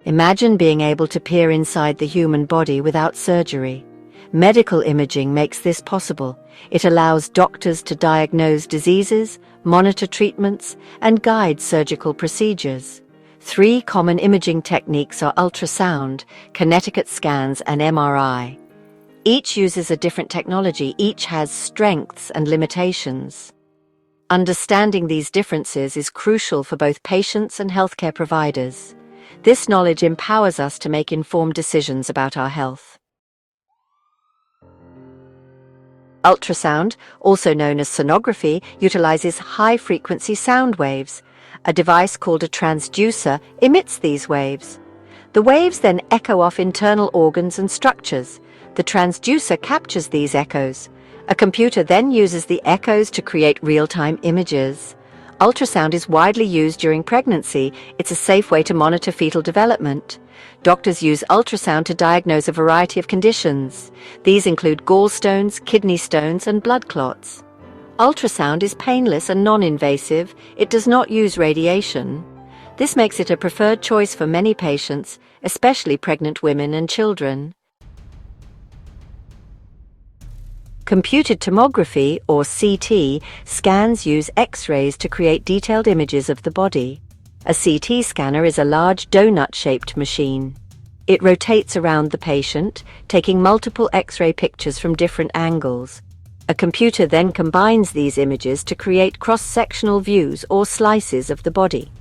Imagine being able to peer inside the human body without surgery. Medical imaging makes this possible. It allows doctors to diagnose diseases, monitor treatments, and guide surgical procedures. 3 common imaging techniques are ultrasound, kinetic scans, and MRI. Each uses a different technology, each has strengths and limitations. Understanding these differences is crucial for both patients and healthcare providers. This knowledge empowers us to make informed decisions about our health. Ultrasound, also known as sonography, utilizes high-frequency sound waves. A device called a transducer emits these waves. The waves then echo off internal organs and structures. The transducer captures these echoes. A computer then uses the echoes to create real-time images. Ultrasound is widely used during pregnancy. It's a safe way to monitor fetal development. Doctors use ultrasound to diagnose a variety of conditions. These include gallstones, kidney stones, and blood clots. Ultrasound is painless and non-invasive. It does not use radiation. This makes it a preferred choice for many patients, especially pregnant women and children. Computed tomography, or CT, scans use X-rays to create detailed images of the body. A CT scanner is a large donut-shaped machine. It rotates around the patient, taking multiple X-ray pictures from different angles. A computer then combines these images to create cross-sectional views or slices of the body.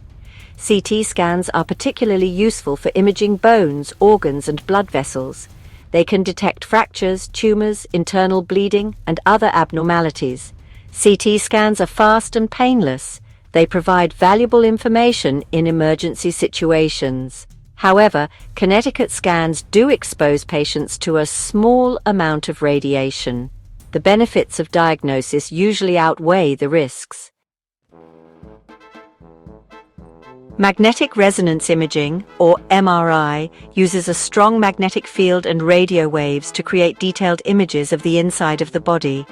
CT scans are particularly useful for imaging bones, organs, and blood vessels. They can detect fractures, tumors, internal bleeding, and other abnormalities. CT scans are fast and painless. They provide valuable information in emergency situations. However, kinetic scans do expose patients to a small amount of radiation. The benefits of diagnosis usually outweigh the risks. Magnetic resonance imaging, or MRI, uses a strong magnetic field and radio waves to create detailed images of the inside of the body.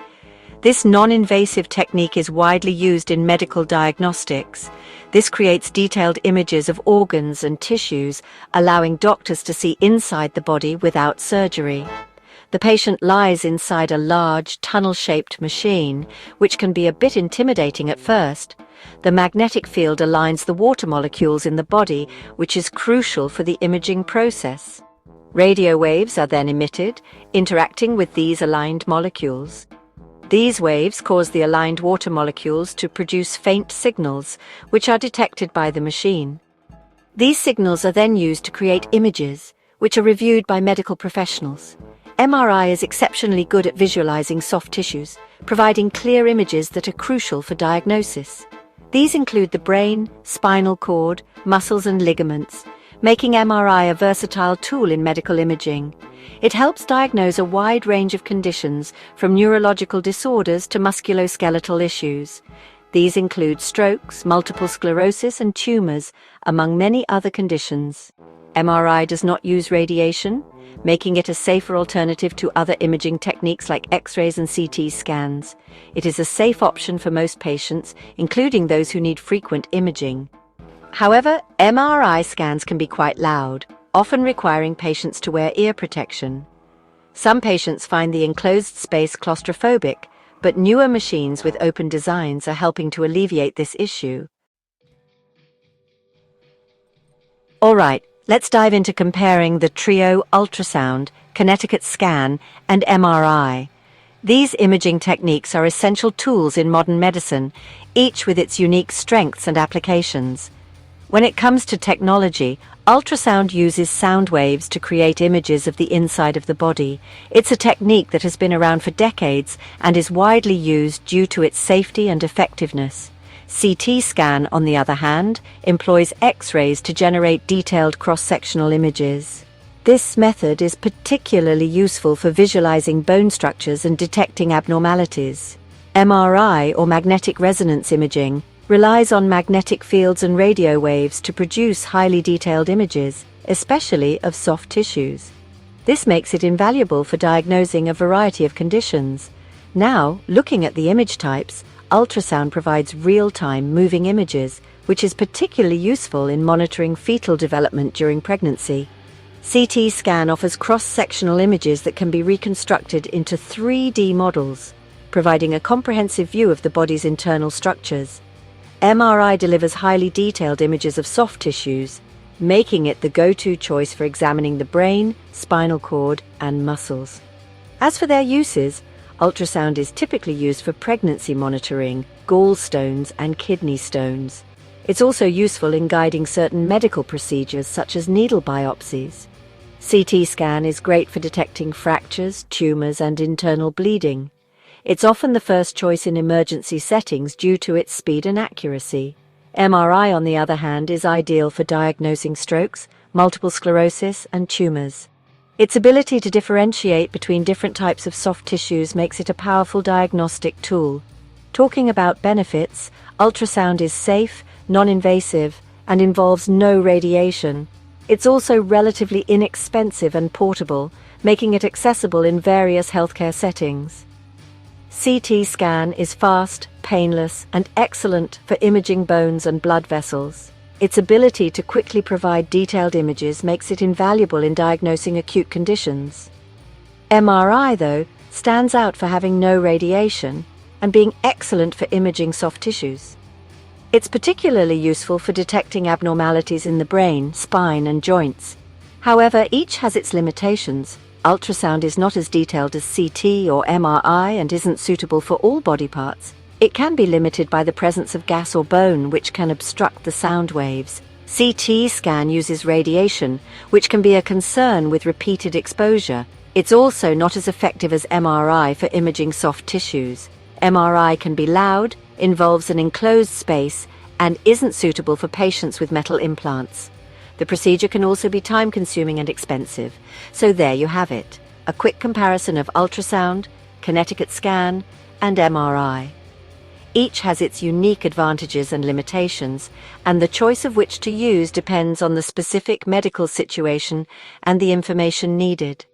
This non-invasive technique is widely used in medical diagnostics. This creates detailed images of organs and tissues, allowing doctors to see inside the body without surgery. The patient lies inside a large, tunnel-shaped machine, which can be a bit intimidating at first. The magnetic field aligns the water molecules in the body, which is crucial for the imaging process. Radio waves are then emitted, interacting with these aligned molecules. These waves cause the aligned water molecules to produce faint signals, which are detected by the machine. These signals are then used to create images, which are reviewed by medical professionals. MRI is exceptionally good at visualizing soft tissues, providing clear images that are crucial for diagnosis. These include the brain, spinal cord, muscles, and ligaments, making MRI a versatile tool in medical imaging. It helps diagnose a wide range of conditions, from neurological disorders to musculoskeletal issues. These include strokes, multiple sclerosis, and tumors, among many other conditions. MRI does not use radiation, making it a safer alternative to other imaging techniques like X-rays and CT scans. It is a safe option for most patients, including those who need frequent imaging. However, MRI scans can be quite loud, often requiring patients to wear ear protection. Some patients find the enclosed space claustrophobic, but newer machines with open designs are helping to alleviate this issue. All right, let's dive into comparing the trio ultrasound, kinetic scan, and MRI. These imaging techniques are essential tools in modern medicine, each with its unique strengths and applications. When it comes to technology, ultrasound uses sound waves to create images of the inside of the body. It's a technique that has been around for decades and is widely used due to its safety and effectiveness. CT scan, on the other hand, employs X-rays to generate detailed cross-sectional images. This method is particularly useful for visualizing bone structures and detecting abnormalities. MRI, or magnetic resonance imaging, relies on magnetic fields and radio waves to produce highly detailed images, especially of soft tissues. This makes it invaluable for diagnosing a variety of conditions. Now, looking at the image types, ultrasound provides real-time moving images, which is particularly useful in monitoring fetal development during pregnancy. CT scan offers cross-sectional images that can be reconstructed into 3D models, providing a comprehensive view of the body's internal structures. MRI delivers highly detailed images of soft tissues, making it the go-to choice for examining the brain, spinal cord, and muscles. As for their uses, ultrasound is typically used for pregnancy monitoring, gallstones, and kidney stones. It's also useful in guiding certain medical procedures such as needle biopsies. CT scan is great for detecting fractures, tumors, and internal bleeding. It's often the first choice in emergency settings due to its speed and accuracy. MRI, on the other hand, is ideal for diagnosing strokes, multiple sclerosis, and tumors. Its ability to differentiate between different types of soft tissues makes it a powerful diagnostic tool. Talking about benefits, ultrasound is safe, non-invasive, and involves no radiation. It's also relatively inexpensive and portable, making it accessible in various healthcare settings. CT scan is fast, painless, and excellent for imaging bones and blood vessels. Its ability to quickly provide detailed images makes it invaluable in diagnosing acute conditions. MRI, though, stands out for having no radiation and being excellent for imaging soft tissues. It's particularly useful for detecting abnormalities in the brain, spine, and joints. However, each has its limitations. Ultrasound is not as detailed as CT or MRI and isn't suitable for all body parts. It can be limited by the presence of gas or bone, which can obstruct the sound waves. CT scan uses radiation, which can be a concern with repeated exposure. It's also not as effective as MRI for imaging soft tissues. MRI can be loud, involves an enclosed space, and isn't suitable for patients with metal implants. The procedure can also be time-consuming and expensive. So there you have it, a quick comparison of ultrasound, kinetic scan, and MRI. Each has its unique advantages and limitations, and the choice of which to use depends on the specific medical situation and the information needed.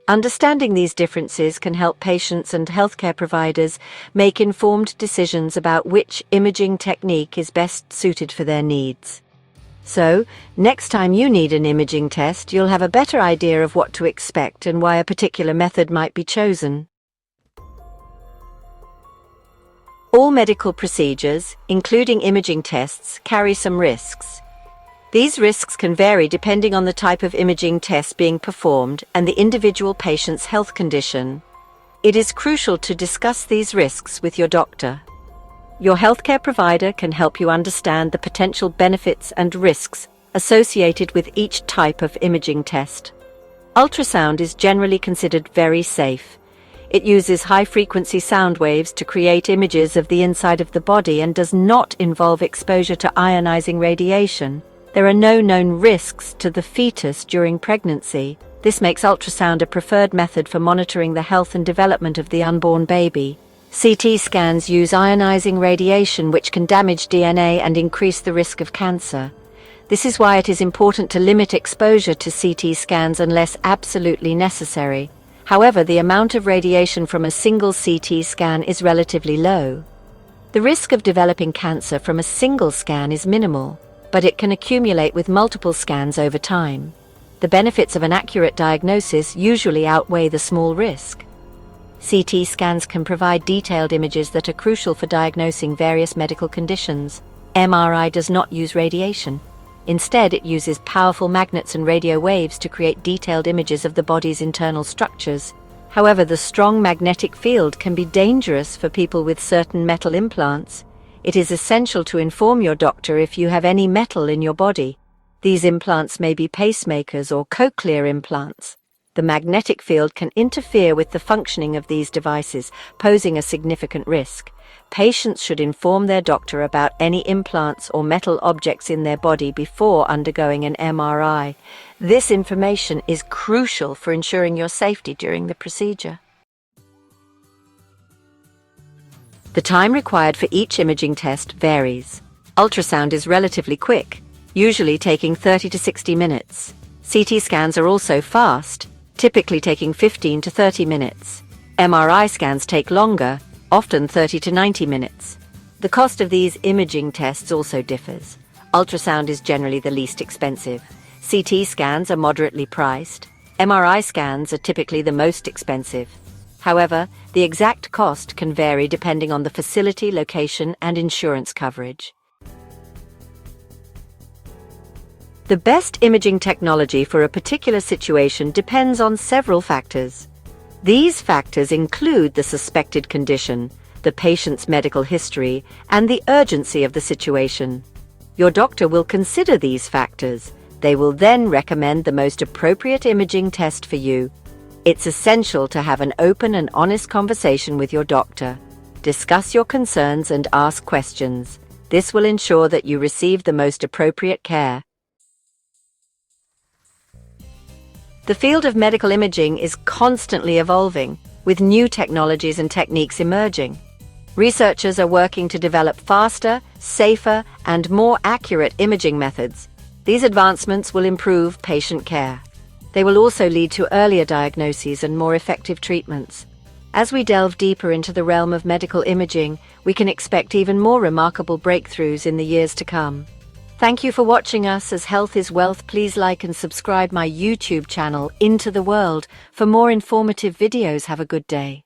Understanding these differences can help patients and healthcare providers make informed decisions about which imaging technique is best suited for their needs. So, next time you need an imaging test, you'll have a better idea of what to expect and why a particular method might be chosen. All medical procedures, including imaging tests, carry some risks. These risks can vary depending on the type of imaging test being performed and the individual patient's health condition. It is crucial to discuss these risks with your doctor. Your healthcare provider can help you understand the potential benefits and risks associated with each type of imaging test. Ultrasound is generally considered very safe. It uses high-frequency sound waves to create images of the inside of the body and does not involve exposure to ionizing radiation. There are no known risks to the fetus during pregnancy. This makes ultrasound a preferred method for monitoring the health and development of the unborn baby. CT scans use ionizing radiation, which can damage DNA and increase the risk of cancer. This is why it is important to limit exposure to CT scans unless absolutely necessary. However, the amount of radiation from a single CT scan is relatively low. The risk of developing cancer from a single scan is minimal, but it can accumulate with multiple scans over time. The benefits of an accurate diagnosis usually outweigh the small risk. CT scans can provide detailed images that are crucial for diagnosing various medical conditions. MRI does not use radiation. Instead, it uses powerful magnets and radio waves to create detailed images of the body's internal structures. However, the strong magnetic field can be dangerous for people with certain metal implants. It is essential to inform your doctor if you have any metal in your body. These implants may be pacemakers or cochlear implants. The magnetic field can interfere with the functioning of these devices, posing a significant risk. Patients should inform their doctor about any implants or metal objects in their body before undergoing an MRI. This information is crucial for ensuring your safety during the procedure. The time required for each imaging test varies. Ultrasound is relatively quick, usually taking 30 to 60 minutes. CT scans are also fast, typically taking 15 to 30 minutes. MRI scans take longer, often 30 to 90 minutes. The cost of these imaging tests also differs. Ultrasound is generally the least expensive. CT scans are moderately priced. MRI scans are typically the most expensive. However, the exact cost can vary depending on the facility, location, and insurance coverage. The best imaging technology for a particular situation depends on several factors. These factors include the suspected condition, the patient's medical history, and the urgency of the situation. Your doctor will consider these factors. They will then recommend the most appropriate imaging test for you. It's essential to have an open and honest conversation with your doctor. Discuss your concerns and ask questions. This will ensure that you receive the most appropriate care. The field of medical imaging is constantly evolving, with new technologies and techniques emerging. Researchers are working to develop faster, safer, and more accurate imaging methods. These advancements will improve patient care. They will also lead to earlier diagnoses and more effective treatments. As we delve deeper into the realm of medical imaging, we can expect even more remarkable breakthroughs in the years to come. Thank you for watching us. As health is wealth, please like and subscribe my YouTube channel, Into the World, for more informative videos. Have a good day.